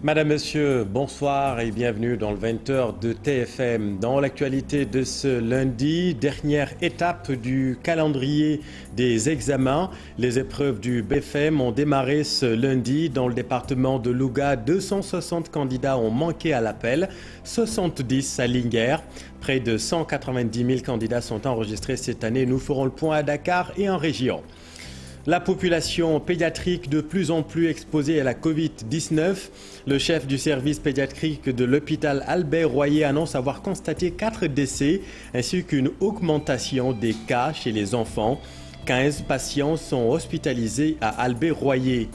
Madame, Monsieur, bonsoir et bienvenue dans le 20h de TFM. Dans l'actualité de ce lundi, dernière étape du calendrier des examens. Les épreuves du BFM ont démarré ce lundi dans le département de Louga. 260 candidats ont manqué à l'appel, 70 à Linguère. Près de 190 000 candidats sont enregistrés cette année. Nous ferons le point à Dakar et en région. La population pédiatrique de plus en plus exposée à la Covid-19. Le chef du service pédiatrique de l'hôpital Albert Royer annonce avoir constaté 4 décès ainsi qu'une augmentation des cas chez les enfants. 15 patients sont hospitalisés à Albert Royer.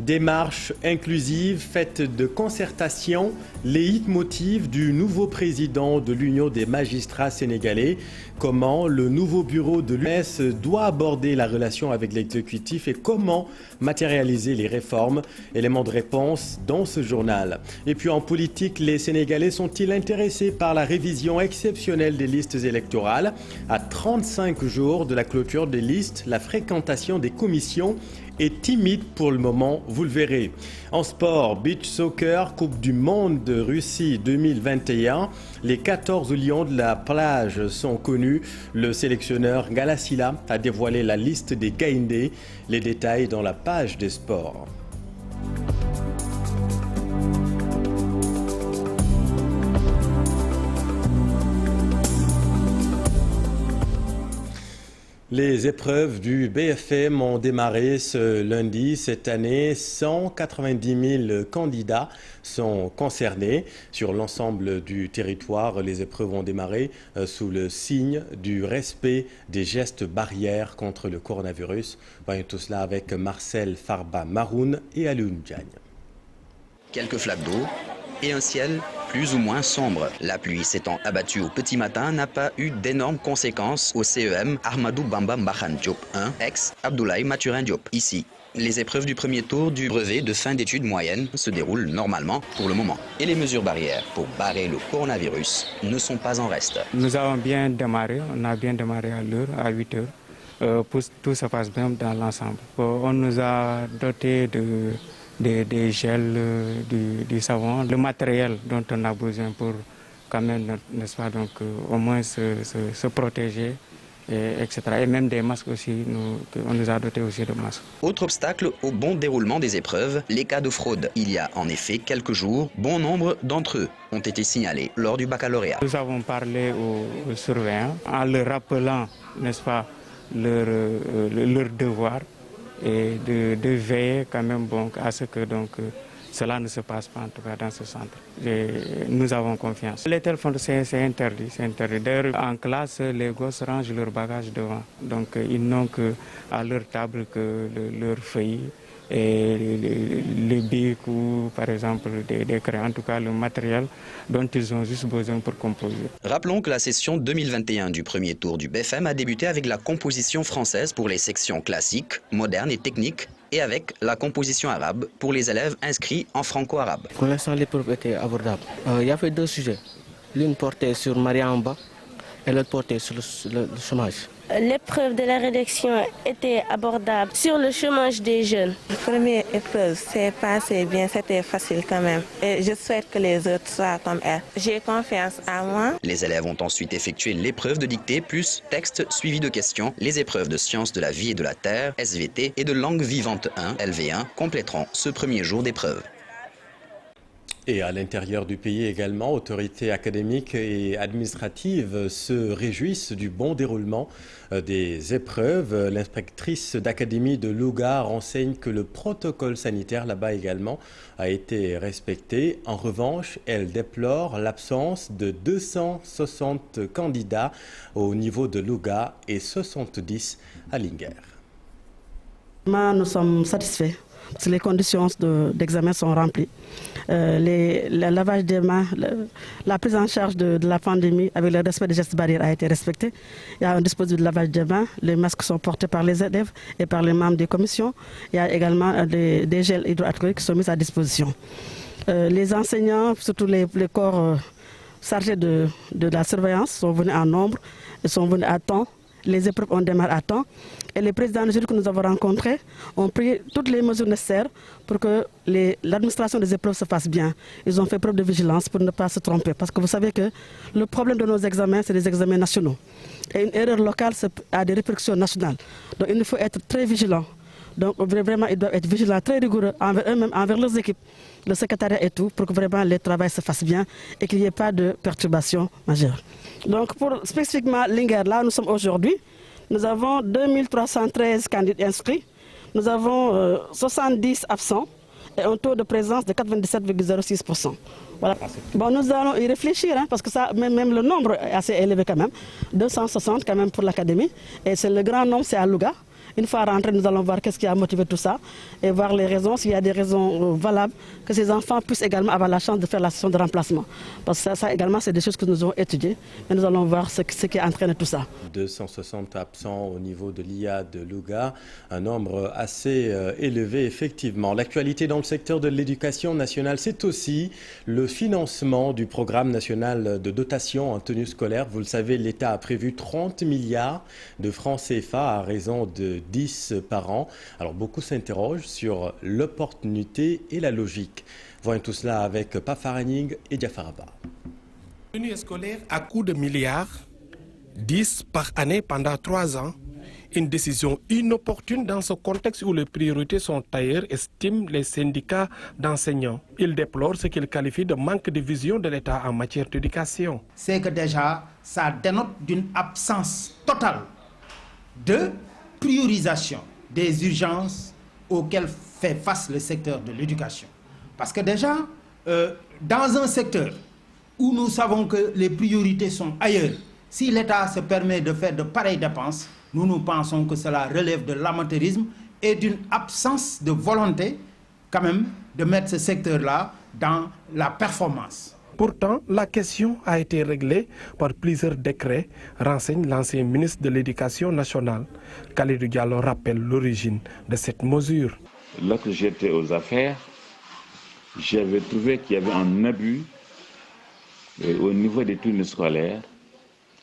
Démarche inclusive, faite de concertation, les leitmotifs du nouveau président de l'Union des magistrats sénégalais. Comment le nouveau bureau de l'US doit aborder la relation avec l'exécutif et comment matérialiser les réformes. Éléments de réponse dans ce journal. Et puis en politique, les Sénégalais sont-ils intéressés par la révision exceptionnelle des listes électorales? À 35 jours de la clôture des listes, la fréquentation des commissions est timide pour le moment, vous le verrez. En sport, beach soccer, Coupe du Monde de Russie 2021. Les 14 lions de la plage sont connus. Le sélectionneur Galasila a dévoilé la liste des Gaïndés. Les détails dans la page des sports. Les épreuves du BFM ont démarré ce lundi. Cette année, 190 000 candidats sont concernés. Sur l'ensemble du territoire, les épreuves ont démarré sous le signe du respect des gestes barrières contre le coronavirus. Voyons tout cela avec Marcel Farba Maroun et Alioune Diagne. Quelques flaques d'eau et un ciel plus ou moins sombre. La pluie s'étant abattue au petit matin n'a pas eu d'énormes conséquences au CEM Ahmadou Bamba Mbahan Diop 1, ex-Abdoulaye Mathurin Diop. Ici, les épreuves du premier tour du brevet de fin d'études moyennes se déroulent normalement pour le moment. Et les mesures barrières pour barrer le coronavirus ne sont pas en reste. Nous avons bien démarré, on a bien démarré à l'heure, à 8 heures. Tout se passe bien dans l'ensemble. On nous a doté des gels, du savon, le matériel dont on a besoin pour quand même, n'est-ce pas, donc au moins se protéger, etc. Et même des masques aussi, on nous a doté aussi de masques. Autre obstacle au bon déroulement des épreuves, les cas de fraude. Il y a en effet quelques jours, bon nombre d'entre eux ont été signalés lors du baccalauréat. Nous avons parlé aux surveillants en leur rappelant, n'est-ce pas, leur devoir et de veiller quand même à ce que cela ne se passe pas en tout cas dans ce centre. Nous avons confiance. Les téléphones, c'est interdit. D'ailleurs, en classe, les gosses rangent leur bagage devant. Donc ils n'ont qu'à leur table que leur feuille et les bics ou par exemple des crayons, en tout cas le matériel dont ils ont juste besoin pour composer. Rappelons que la session 2021 du premier tour du BFM a débuté avec la composition française pour les sections classiques, modernes et techniques et avec la composition arabe pour les élèves inscrits en franco-arabe. Pour l'instant, l'épreuve était abordable. Il y avait 2 sujets. L'une portait sur Maria Amba et l'autre portait sur le chômage. L'épreuve de la rédaction était abordable sur le chômage des jeunes. La première épreuve s'est passée bien, c'était facile quand même. Et je souhaite que les autres soient comme elle. J'ai confiance en moi. Les élèves ont ensuite effectué l'épreuve de dictée plus texte suivi de questions. Les épreuves de sciences de la vie et de la terre, SVT, et de langue vivante 1, LV1, compléteront ce premier jour d'épreuve. Et à l'intérieur du pays également, autorités académiques et administratives se réjouissent du bon déroulement des épreuves. L'inspectrice d'académie de Louga renseigne que le protocole sanitaire là-bas également a été respecté. En revanche, elle déplore l'absence de 260 candidats au niveau de Louga et 70 à Linguère. Nous sommes satisfaits. Les conditions d'examen sont remplies. Le lavage des mains, la prise en charge de la pandémie avec le respect des gestes barrières a été respecté. Il y a un dispositif de lavage des mains, les masques sont portés par les élèves et par les membres des commissions. Il y a également des gels hydroalcooliques qui sont mis à disposition. Les enseignants, surtout les corps chargés de la surveillance, sont venus en nombre, ils sont venus à temps. les épreuves ont démarré à temps et les présidents de jury que nous avons rencontrés ont pris toutes les mesures nécessaires pour que l'administration des épreuves se fasse bien. Ils ont fait preuve de vigilance pour ne pas se tromper parce que vous savez que le problème de nos examens, c'est les examens nationaux. Et une erreur locale a des répercussions nationales. Donc il faut être très vigilant. Donc vraiment, ils doivent être vigilants, très rigoureux envers eux-mêmes, envers leurs équipes, le secrétariat et tout, pour que vraiment le travail se fasse bien et qu'il n'y ait pas de perturbations majeures. Donc pour spécifiquement Linguère, là nous sommes aujourd'hui, nous avons 2313 candidats inscrits, nous avons 70 absents et un taux de présence de 97,06%. Voilà. Bon, nous allons y réfléchir, hein, parce que ça, même le nombre est assez élevé quand même, 260 quand même pour l'académie, et c'est le grand nombre, c'est à Louga. Une fois rentrés, nous allons voir qu'est-ce qui a motivé tout ça et voir les raisons, s'il y a des raisons valables, que ces enfants puissent également avoir la chance de faire la session de remplacement. Parce que ça également, c'est des choses que nous avons étudiées et nous allons voir ce qui entraîne tout ça. 260 absents au niveau de l'IA de Louga, un nombre assez élevé effectivement. L'actualité dans le secteur de l'éducation nationale, c'est aussi le financement du programme national de dotation en tenue scolaire. Vous le savez, l'État a prévu 30 milliards de francs CFA à raison de 10 par an. Alors beaucoup s'interrogent sur l'opportunité et la logique. Voyons tout cela avec Pafaraning et Diafaraba. Tenue scolaire à coût de milliards, 10 par année pendant 3 ans. Une décision inopportune dans ce contexte où les priorités sont ailleurs, estiment les syndicats d'enseignants. Ils déplorent ce qu'ils qualifient de manque de vision de l'État en matière d'éducation. C'est que déjà, ça dénote d'une absence totale de priorisation des urgences auxquelles fait face le secteur de l'éducation. Parce que déjà, dans un secteur où nous savons que les priorités sont ailleurs, si l'État se permet de faire de pareilles dépenses, nous pensons que cela relève de l'amateurisme et d'une absence de volonté quand même de mettre ce secteur-là dans la performance. Pourtant, la question a été réglée par plusieurs décrets, renseigne l'ancien ministre de l'Éducation nationale. Khalidou Diallo rappelle l'origine de cette mesure. Lorsque j'étais aux affaires, j'avais trouvé qu'il y avait un abus au niveau des tenues scolaires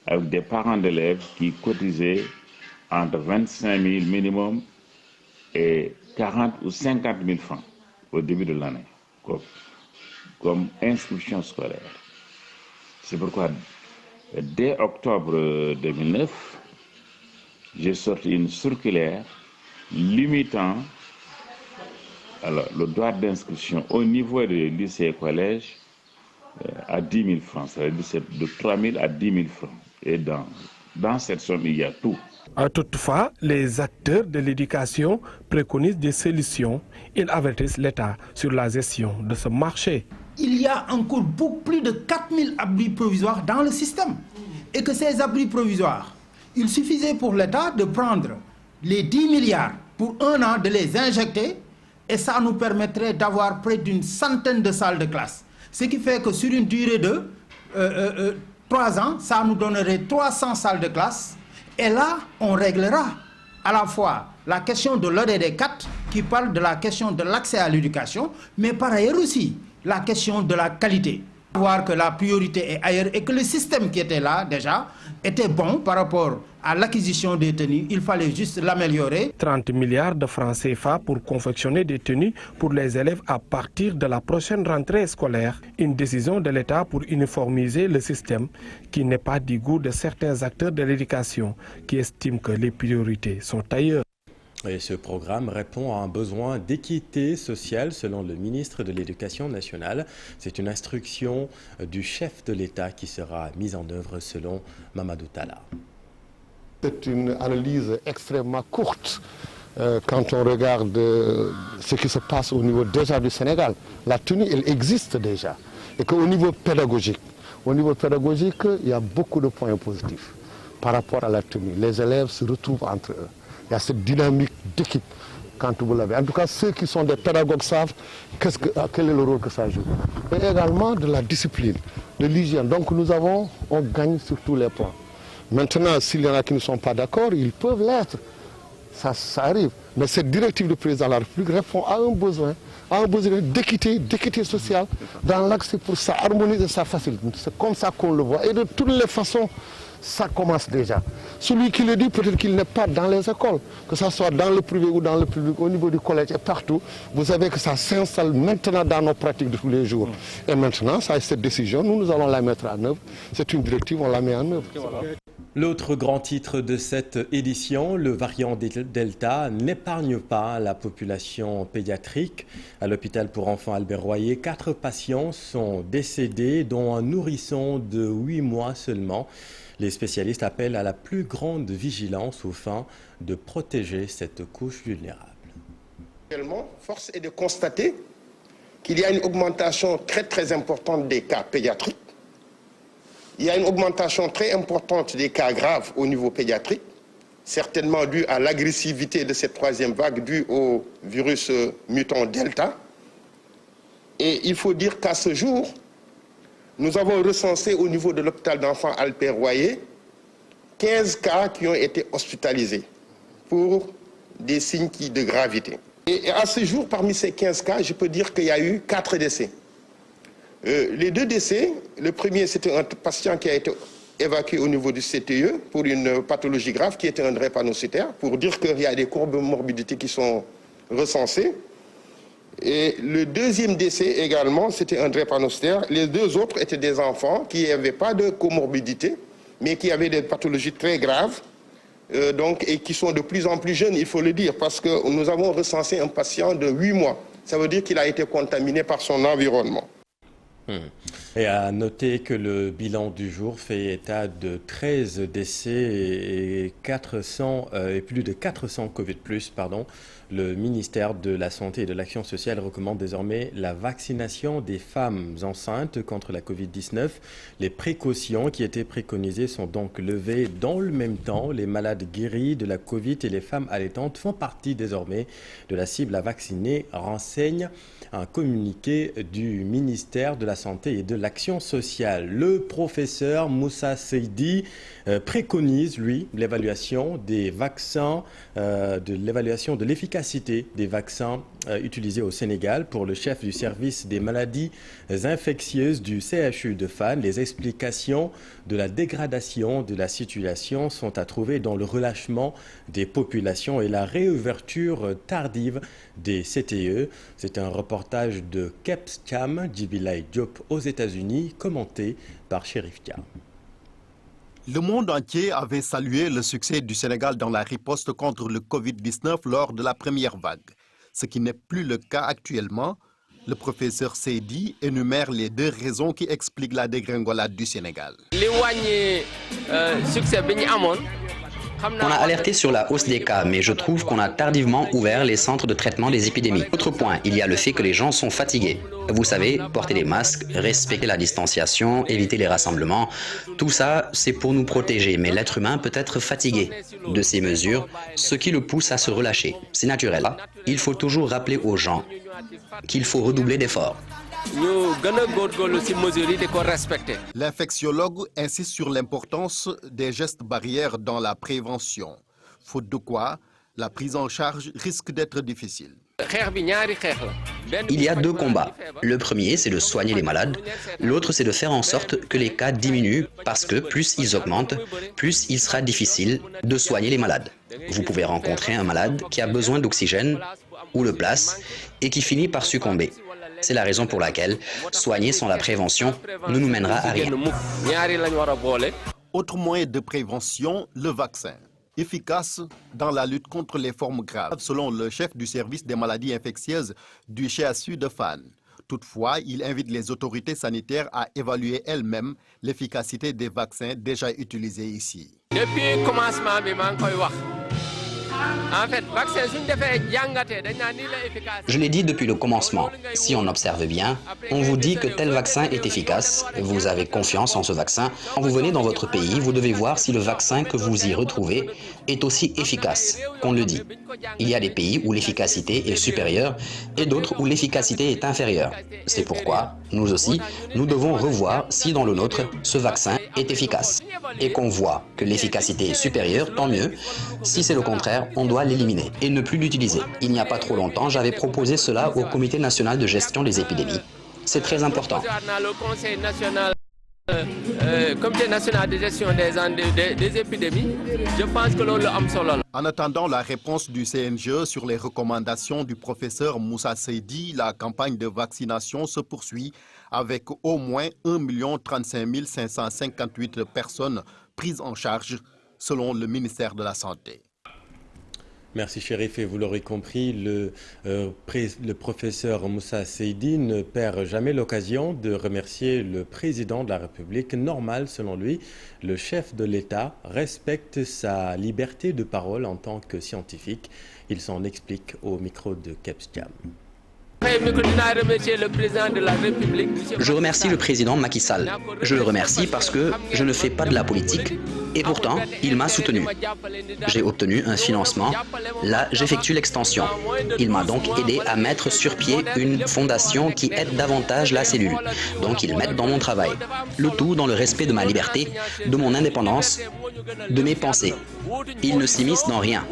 avec des parents d'élèves qui cotisaient entre 25 000 minimum et 40 ou 50 000 francs au début de l'année comme inscription scolaire. C'est pourquoi, dès octobre 2009, j'ai sorti une circulaire limitant le droit d'inscription au niveau des lycées et collèges à 10 000 francs, c'est-à-dire de 3 000 à 10 000 francs. Et dans cette somme, il y a tout. Toutefois, les acteurs de l'éducation préconisent des solutions. Ils avertissent l'État sur la gestion de ce marché. Il y a encore beaucoup plus de 4000 abris provisoires dans le système. Et que ces abris provisoires, il suffisait pour l'État de prendre les 10 milliards pour 1 an, de les injecter, et ça nous permettrait d'avoir près d'une centaine de salles de classe. Ce qui fait que sur une durée de 3 ans, ça nous donnerait 300 salles de classe. Et là, on réglera à la fois la question de l'ODD 4 qui parle de la question de l'accès à l'éducation, mais par ailleurs aussi la question de la qualité. Voir que la priorité est ailleurs et que le système qui était là déjà était bon par rapport à l'acquisition des tenues, il fallait juste l'améliorer. 30 milliards de francs CFA pour confectionner des tenues pour les élèves à partir de la prochaine rentrée scolaire. Une décision de l'État pour uniformiser le système qui n'est pas du goût de certains acteurs de l'éducation qui estiment que les priorités sont ailleurs. Et ce programme répond à un besoin d'équité sociale selon le ministre de l'Éducation nationale. C'est une instruction du chef de l'État qui sera mise en œuvre selon Mamadou Talla. C'est une analyse extrêmement courte quand on regarde ce qui se passe au niveau déjà du Sénégal. La tenue, elle existe déjà. Et qu'au niveau pédagogique, il y a beaucoup de points positifs par rapport à la tenue. Les élèves se retrouvent entre eux. Il y a cette dynamique d'équipe quand vous l'avez. En tout cas, ceux qui sont des pédagogues savent quel est le rôle que ça joue. Et également de la discipline, de l'hygiène. Donc on gagne sur tous les points. Maintenant, s'il y en a qui ne sont pas d'accord, ils peuvent l'être. Ça arrive. Mais cette directive du président de la République répond à un besoin d'équité sociale dans l'accès pour ça harmoniser, ça facilite. C'est comme ça qu'on le voit. Et de toutes les façons, ça commence déjà. Celui qui le dit, peut-être qu'il n'est pas dans les écoles, que ce soit dans le privé ou dans le public, au niveau du collège et partout. Vous savez que ça s'installe maintenant dans nos pratiques de tous les jours. Et maintenant, ça, cette décision, nous allons la mettre en œuvre. C'est une directive, on la met en œuvre. L'autre grand titre de cette édition, le variant Delta, n'épargne pas la population pédiatrique. À l'hôpital pour enfants Albert Royer, 4 patients sont décédés, dont un nourrisson de 8 mois seulement. Les spécialistes appellent à la plus grande vigilance aux fins de protéger cette couche vulnérable. Actuellement, force est de constater qu'il y a une augmentation très importante des cas pédiatriques. Il y a une augmentation très importante des cas graves au niveau pédiatrique, certainement due à l'agressivité de cette 3e vague due au virus mutant Delta. Et il faut dire qu'à ce jour, nous avons recensé au niveau de l'hôpital d'enfants Albert Royer 15 cas qui ont été hospitalisés pour des signes de gravité. Et à ce jour, parmi ces 15 cas, je peux dire qu'il y a eu 4 décès. Les 2 décès, le premier c'était un patient qui a été évacué au niveau du CTE pour une pathologie grave qui était un drépanocytaire, pour dire qu'il y a des courbes de morbidité qui sont recensées. Et le 2e décès également, c'était un drépanocytaire. Les 2 autres étaient des enfants qui n'avaient pas de comorbidité, mais qui avaient des pathologies très graves, et qui sont de plus en plus jeunes, il faut le dire, parce que nous avons recensé un patient de 8 mois. Ça veut dire qu'il a été contaminé par son environnement. Et à noter que le bilan du jour fait état de 13 décès et plus de 400 Covid+. Le ministère de la Santé et de l'Action sociale recommande désormais la vaccination des femmes enceintes contre la Covid-19. Les précautions qui étaient préconisées sont donc levées dans le même temps. Les malades guéris de la Covid et les femmes allaitantes font partie désormais de la cible à vacciner, renseigne un communiqué du ministère de la Santé et de l'Action sociale. Le professeur Moussa Seydi préconise, lui, l'évaluation des vaccins, de l'efficacité des vaccins utilisés au Sénégal. Pour le chef du service des maladies infectieuses du CHU de Fann, les explications de la dégradation de la situation sont à trouver dans le relâchement des populations et la réouverture tardive des CTE. C'est un reportage de Kepskam, Djibilay Diop aux États-Unis, commenté par Chérif Dia. Le monde entier avait salué le succès du Sénégal dans la riposte contre le Covid-19 lors de la première vague. Ce qui n'est plus le cas actuellement. Le professeur Seydi énumère les 2 raisons qui expliquent la dégringolade du Sénégal. On a alerté sur la hausse des cas, mais je trouve qu'on a tardivement ouvert les centres de traitement des épidémies. Autre point, il y a le fait que les gens sont fatigués. Vous savez, porter les masques, respecter la distanciation, éviter les rassemblements, tout ça, c'est pour nous protéger, mais l'être humain peut être fatigué de ces mesures, ce qui le pousse à se relâcher. C'est naturel. Il faut toujours rappeler aux gens qu'il faut redoubler d'efforts. L'infectiologue insiste sur l'importance des gestes barrières dans la prévention, faute de quoi la prise en charge risque d'être difficile. Il y a 2 combats. Le premier, c'est de soigner les malades. L'autre, c'est de faire en sorte que les cas diminuent parce que plus ils augmentent, plus il sera difficile de soigner les malades. Vous pouvez rencontrer un malade qui a besoin d'oxygène ou de place et qui finit par succomber. C'est la raison pour laquelle soigner sans la prévention ne nous mènera à rien. Autre moyen de prévention, le vaccin. Efficace dans la lutte contre les formes graves, selon le chef du service des maladies infectieuses du CHU de Fann. Toutefois, il invite les autorités sanitaires à évaluer elles-mêmes l'efficacité des vaccins déjà utilisés ici. Depuis le commencement, en fait, je l'ai dit depuis le commencement, si on observe bien, on vous dit que tel vaccin est efficace, vous avez confiance en ce vaccin. Quand vous venez dans votre pays, vous devez voir si le vaccin que vous y retrouvez est aussi efficace qu'on le dit. Il y a des pays où l'efficacité est supérieure et d'autres où l'efficacité est inférieure. C'est pourquoi, nous aussi, nous devons revoir si dans le nôtre, ce vaccin est efficace. Et qu'on voit que l'efficacité est supérieure, tant mieux. Si c'est le contraire, on doit l'éliminer et ne plus l'utiliser. Il n'y a pas trop longtemps, j'avais proposé cela au Comité national de gestion des épidémies. C'est très important. Comité national de gestion des épidémies, je pense que l'on l'a solo. En attendant la réponse du CNGE sur les recommandations du professeur Moussa Seydi, la campagne de vaccination se poursuit avec au moins 1 035 558 personnes prises en charge selon le ministère de la Santé. Merci Chérif, et vous l'aurez compris, le professeur Moussa Seydi ne perd jamais l'occasion de remercier le président de la République. Normal, selon lui, le chef de l'État respecte sa liberté de parole en tant que scientifique. Il s'en explique au micro de Kepstiam. Je remercie le président Macky Sall. Je le remercie parce que je ne fais pas de la politique. Et pourtant, il m'a soutenu. J'ai obtenu un financement. Là, j'effectue l'extension. Il m'a donc aidé à mettre sur pied une fondation qui aide davantage la cellule. Donc, il m'aide dans mon travail. Le tout dans le respect de ma liberté, de mon indépendance, de mes pensées. Il ne s'immisce dans rien.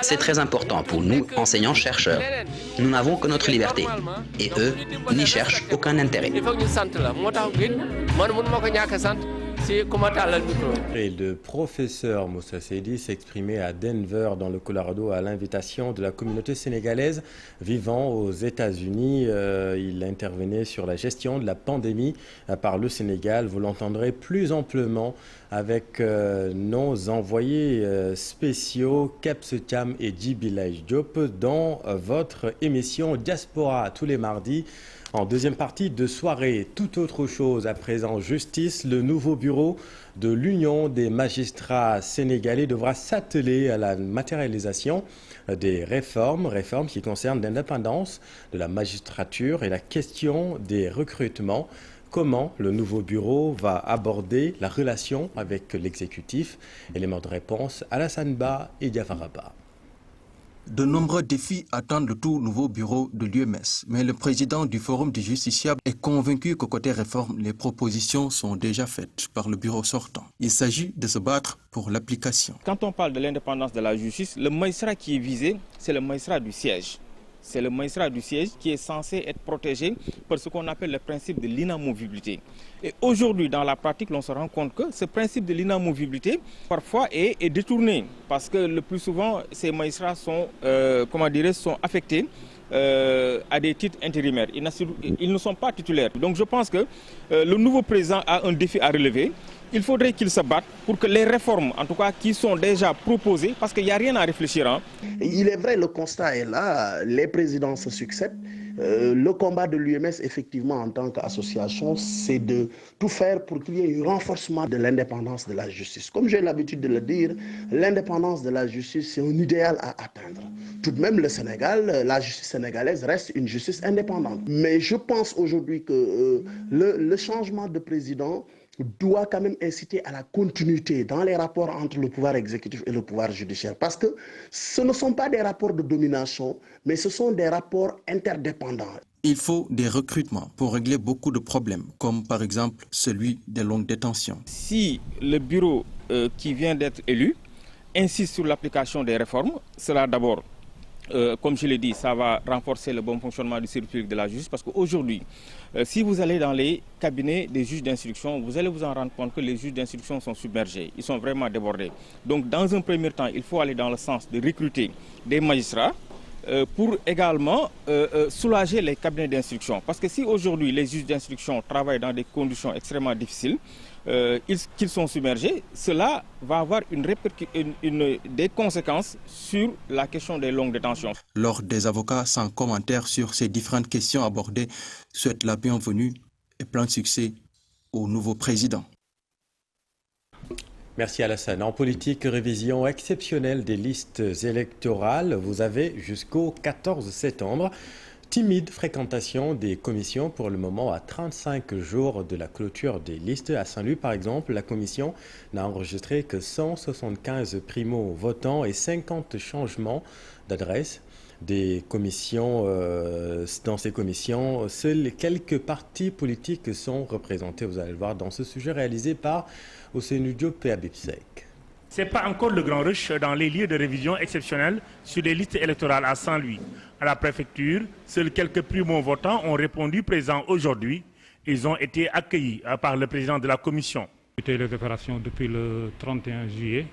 C'est très important pour nous, enseignants-chercheurs. Nous n'avons que notre liberté. Et eux n'y cherchent aucun intérêt. Et le professeur Moussa Seydi s'exprimait à Denver, dans le Colorado, à l'invitation de la communauté sénégalaise vivant aux États-Unis. Il intervenait sur la gestion de la pandémie par le Sénégal. Vous l'entendrez plus amplement avec nos envoyés spéciaux Kepstiam et Djibilay Diop dans votre émission Diaspora tous les mardis. En deuxième partie de soirée, toute autre chose à présent, justice, le nouveau bureau de l'Union des magistrats sénégalais devra s'atteler à la matérialisation des réformes qui concernent l'indépendance de la magistrature et la question des recrutements. Comment le nouveau bureau va aborder la relation avec l'exécutif? Élément de réponse, Alassane Ba et Diafaraba. De nombreux défis attendent le tout nouveau bureau de l'UMS, mais le président du Forum des justiciables est convaincu que côté réforme, les propositions sont déjà faites par le bureau sortant. Il s'agit de se battre pour l'application. Quand on parle de l'indépendance de la justice, le magistrat qui est visé, c'est le magistrat du siège. C'est le magistrat du siège qui est censé être protégé par ce qu'on appelle le principe de l'inamovibilité. Et aujourd'hui, dans la pratique, l'on se rend compte que ce principe de l'inamovibilité, parfois, est détourné. Parce que le plus souvent, ces magistrats sont, sont affectés à des titres intérimaires. Ils ne sont pas titulaires. Donc je pense que le nouveau président a un défi à relever. Il faudrait qu'il se batte pour que les réformes, en tout cas, qui sont déjà proposées, parce qu'il n'y a rien à réfléchir. Il est vrai, le constat est là, les présidents se succèdent. Le combat de l'UMS, effectivement, en tant qu'association, c'est de tout faire pour qu'il y ait un renforcement de l'indépendance de la justice. Comme j'ai l'habitude de le dire, l'indépendance de la justice, c'est un idéal à atteindre. Tout de même, le Sénégal, la justice sénégalaise reste une justice indépendante. Mais je pense aujourd'hui que le changement de président doit quand même inciter à la continuité dans les rapports entre le pouvoir exécutif et le pouvoir judiciaire. Parce que ce ne sont pas des rapports de domination, mais ce sont des rapports interdépendants. Il faut des recrutements pour régler beaucoup de problèmes, comme par exemple celui des longues détentions. Si le bureau qui vient d'être élu insiste sur l'application des réformes, cela d'abord, comme je l'ai dit, ça va renforcer le bon fonctionnement du service public de la justice, parce qu'aujourd'hui, si vous allez dans les cabinets des juges d'instruction, vous allez vous en rendre compte que les juges d'instruction sont submergés, ils sont vraiment débordés. Donc dans un premier temps, il faut aller dans le sens de recruter des magistrats pour également soulager les cabinets d'instruction. Parce que si aujourd'hui les juges d'instruction travaillent dans des conditions extrêmement difficiles, qu'ils sont submergés, cela va avoir des conséquences sur la question des longues détentions. Lors des avocats sans commentaire sur ces différentes questions abordées, souhaite la bienvenue et plein de succès au nouveau président. Merci Alassane. En politique, révision exceptionnelle des listes électorales. Vous avez jusqu'au 14 septembre. Timide fréquentation des commissions pour le moment à 35 jours de la clôture des listes. À Saint-Louis, par exemple, la commission n'a enregistré que 175 primo-votants et 50 changements d'adresse. Dans ces commissions, seuls quelques partis politiques sont représentés. Vous allez le voir dans ce sujet réalisé par Ousseynou Diop et Habib Seck. Ce n'est pas encore le grand rush dans les lieux de révision exceptionnelle sur les listes électorales à Saint-Louis. À la préfecture, seuls quelques primo-votants ont répondu présents aujourd'hui. Ils ont été accueillis par le président de la commission. Les opérations depuis le 31 juillet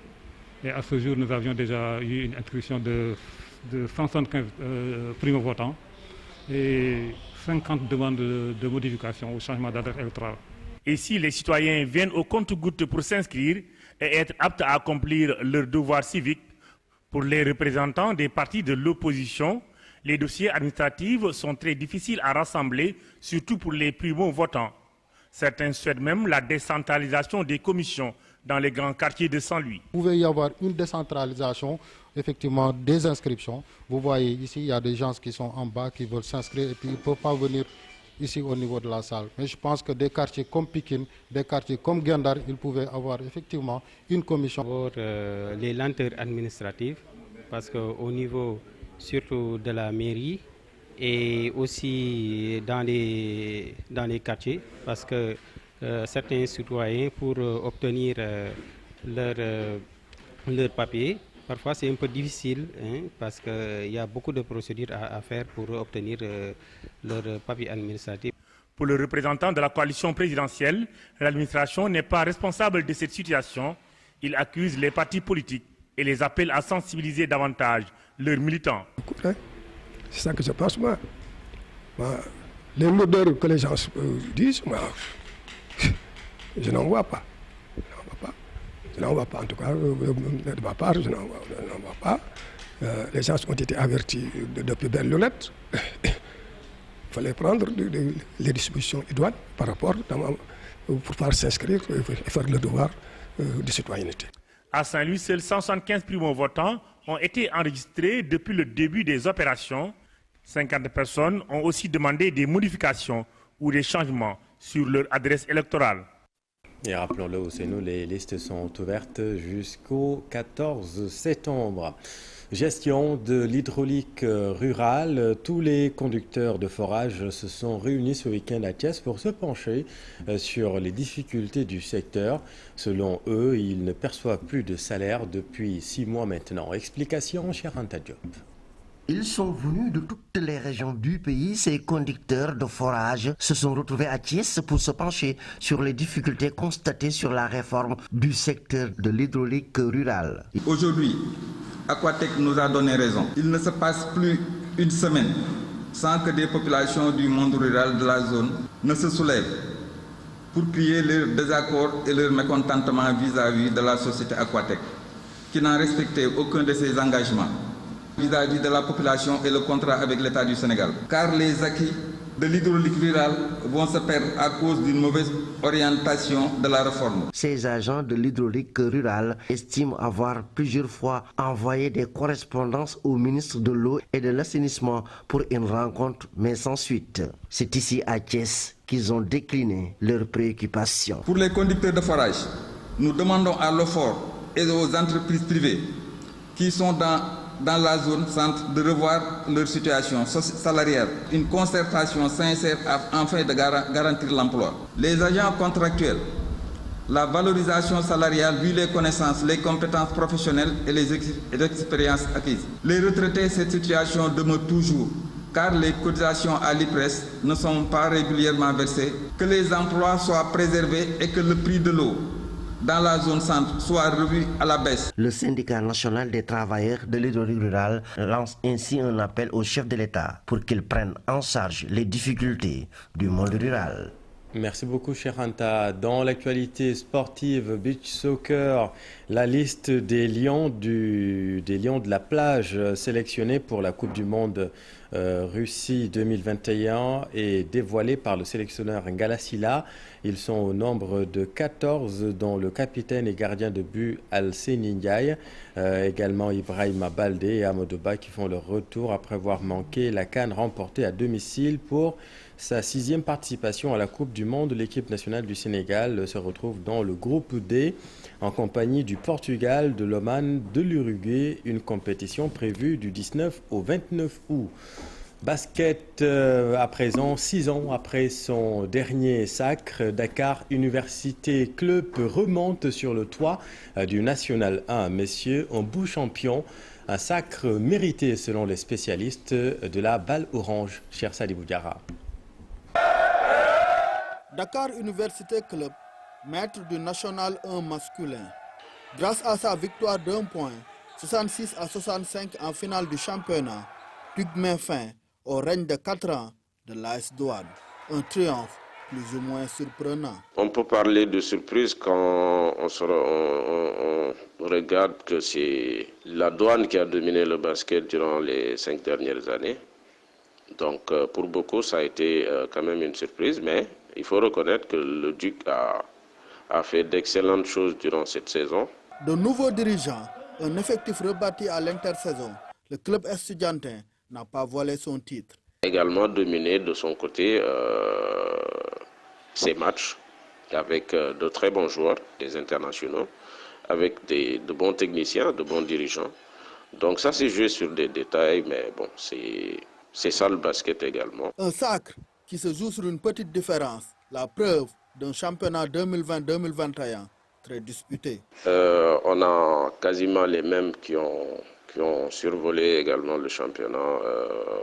et à ce jour nous avions déjà eu une inscription de 175 primo-votants et 50 demandes de modification au changement d'adresse électorale. Et si les citoyens viennent au compte-gouttes pour s'inscrire et être aptes à accomplir leur devoir civique, pour les représentants des partis de l'opposition, les dossiers administratifs sont très difficiles à rassembler, surtout pour les primo-votants. Certains souhaitent même la décentralisation des commissions dans les grands quartiers de Saint-Louis. Il pouvait y avoir une décentralisation, effectivement, des inscriptions. Vous voyez ici, il y a des gens qui sont en bas, qui veulent s'inscrire et puis ils ne peuvent pas venir ici au niveau de la salle. Mais je pense que des quartiers comme Pikine, des quartiers comme Gendar, ils pouvaient avoir effectivement une commission. Pour les lenteurs administratives, parce qu'au niveau surtout de la mairie, et aussi dans les quartiers, parce que certains citoyens, pour obtenir leur papier, parfois c'est un peu difficile, parce qu'il y a beaucoup de procédures à faire pour obtenir leur papier administratif. Pour le représentant de la coalition présidentielle, l'administration n'est pas responsable de cette situation. Il accuse les partis politiques et les appelle à sensibiliser davantage leurs militants. C'est ça que je pense, moi. Les lourdeurs que les gens disent, moi, je n'en vois pas. Je n'en vois pas, en tout cas, de ma part, je n'en vois pas. Les gens ont été avertis depuis belle lurette. Il fallait prendre les dispositions idoines par rapport pour pouvoir s'inscrire et faire le devoir de citoyenneté. À Saint-Louis, seuls 175 primo-votants ont été enregistrés depuis le début des opérations. 50 personnes ont aussi demandé des modifications ou des changements sur leur adresse électorale. Et rappelons-le, c'est nous, les listes sont ouvertes jusqu'au 14 septembre. Gestion de l'hydraulique rurale. Tous les conducteurs de forage se sont réunis ce week-end à Thiès pour se pencher sur les difficultés du secteur. Selon eux, ils ne perçoivent plus de salaire depuis 6 mois maintenant. Explication, cher Anta Diop. Ils sont venus de toutes les régions du pays. Ces conducteurs de forage se sont retrouvés à Thiès pour se pencher sur les difficultés constatées sur la réforme du secteur de l'hydraulique rurale. Aujourd'hui, Aquatec nous a donné raison. Il ne se passe plus une semaine sans que des populations du monde rural de la zone ne se soulèvent pour crier leur désaccord et leur mécontentement vis-à-vis de la société Aquatec, qui n'a respecté aucun de ses engagements vis-à-vis de la population et le contrat avec l'État du Sénégal. Car les acquis de l'hydraulique rurale vont se perdre à cause d'une mauvaise orientation de la réforme. Ces agents de l'hydraulique rurale estiment avoir plusieurs fois envoyé des correspondances au ministre de l'Eau et de l'Assainissement pour une rencontre, mais sans suite. C'est ici à Thiès qu'ils ont décliné leurs préoccupations. Pour les conducteurs de forage, nous demandons à l'OFOR et aux entreprises privées qui sont dans la zone centre de revoir leur situation salariale. Une concertation sincère afin de garantir l'emploi. Les agents contractuels, la valorisation salariale vu les connaissances, les compétences professionnelles et les expériences acquises. Les retraités, cette situation demeure toujours car les cotisations à l'IPRES ne sont pas régulièrement versées, que les emplois soient préservés et que le prix de l'eau dans la zone centre soit revu à la baisse. Le syndicat national des travailleurs de l'hydraulique rurale lance ainsi un appel au chef de l'État pour qu'il prenne en charge les difficultés du monde rural. Merci beaucoup, cher Anta. Dans l'actualité sportive, beach soccer, la liste des lions de la plage sélectionnés pour la Coupe du Monde Russie 2021 est dévoilée par le sélectionneur Ngalasila. Ils sont au nombre de 14, dont le capitaine et gardien de but Al-Seni Ndiaye, également Ibrahima Baldé et Amadouba qui font leur retour après avoir manqué la CAN remportée à domicile pour sa 6e participation à la Coupe du Monde. L'équipe nationale du Sénégal se retrouve dans le groupe D en compagnie du Portugal, de l'Oman, de l'Uruguay, une compétition prévue du 19 au 29 août. Basket à présent, 6 ans après son dernier sacre, Dakar Université Club remonte sur le toit du National 1. Messieurs, un beau champion, un sacre mérité selon les spécialistes de la balle orange. Cher Sadibou Diarra. Dakar Université Club, maître du National 1 masculin. Grâce à sa victoire d'1 point, 66 à 65 en finale du championnat, Duc met fin au règne de 4 ans de l'AS Douane. Un triomphe plus ou moins surprenant. On peut parler de surprise quand on regarde que c'est la Douane qui a dominé le basket durant les 5 dernières années. Donc pour beaucoup, ça a été quand même une surprise, mais il faut reconnaître que le Duc a fait d'excellentes choses durant cette saison. De nouveaux dirigeants, un effectif rebâti à l'intersaison, le club estudiantin n'a pas voilé son titre. Également dominé de son côté ces matchs avec de très bons joueurs, des internationaux, avec de bons techniciens, de bons dirigeants. Donc ça s'est joué sur des détails, mais bon, c'est ça le basket également. Un sacre qui se joue sur une petite différence, la preuve d'un championnat 2020-2021 très disputé. On a quasiment les mêmes qui ont survolé également le championnat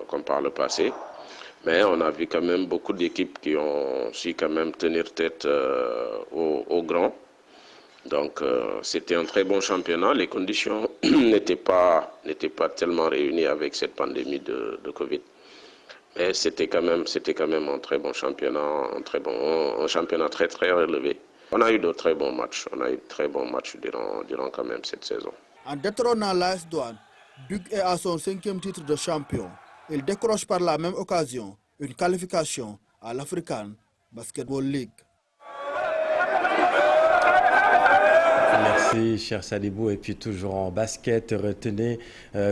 comme par le passé. Mais on a vu quand même beaucoup d'équipes qui ont su quand même tenir tête aux grands. Donc c'était un très bon championnat. Les conditions n'étaient pas tellement réunies avec cette pandémie de Covid. Mais c'était quand même un très bon championnat, un championnat très très relevé. On a eu de très bons matchs. On a eu de très bons matchs durant quand même cette saison. En détrônant l'AS Douane, Duc est à son 5e titre de champion. Il décroche par la même occasion une qualification à l'African Basketball League. Merci, cher Sadibou. Et puis toujours en basket, retenez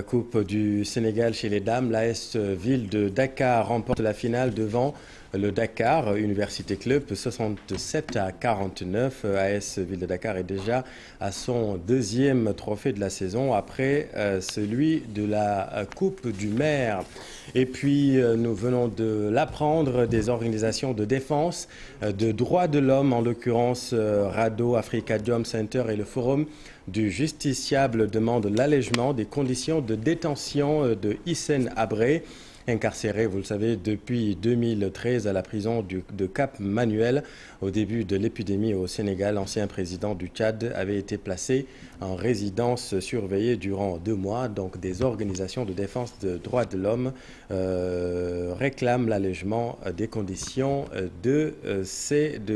Coupe du Sénégal chez les dames. L'AS Ville de Dakar remporte la finale devant le Dakar Université Club 67 à 49. AS Ville de Dakar est déjà à son 2e trophée de la saison après celui de la Coupe du Maire. Et puis nous venons de l'apprendre, des organisations de défense de droits de l'homme, en l'occurrence RADDHO, Afrikajom Center et le Forum du Justiciable demandent l'allègement des conditions de détention de Hissène Habré, incarcéré, vous le savez, depuis 2013 à la prison de Cap Manuel. Au début de l'épidémie au Sénégal, l'ancien président du Tchad avait été placé en résidence surveillée durant 2 mois. Donc des organisations de défense des droits de l'homme réclament l'allègement des conditions de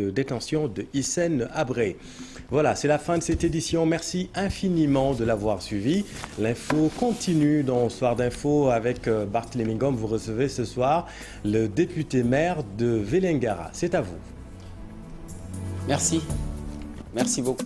détention de Hissène Habré. Voilà, c'est la fin de cette édition. Merci infiniment de l'avoir suivi. L'info continue dans Soir d'Info avec Barthélémy Ngom. Vous recevez ce soir le député maire de Vélingara. C'est à vous. Merci. Merci beaucoup.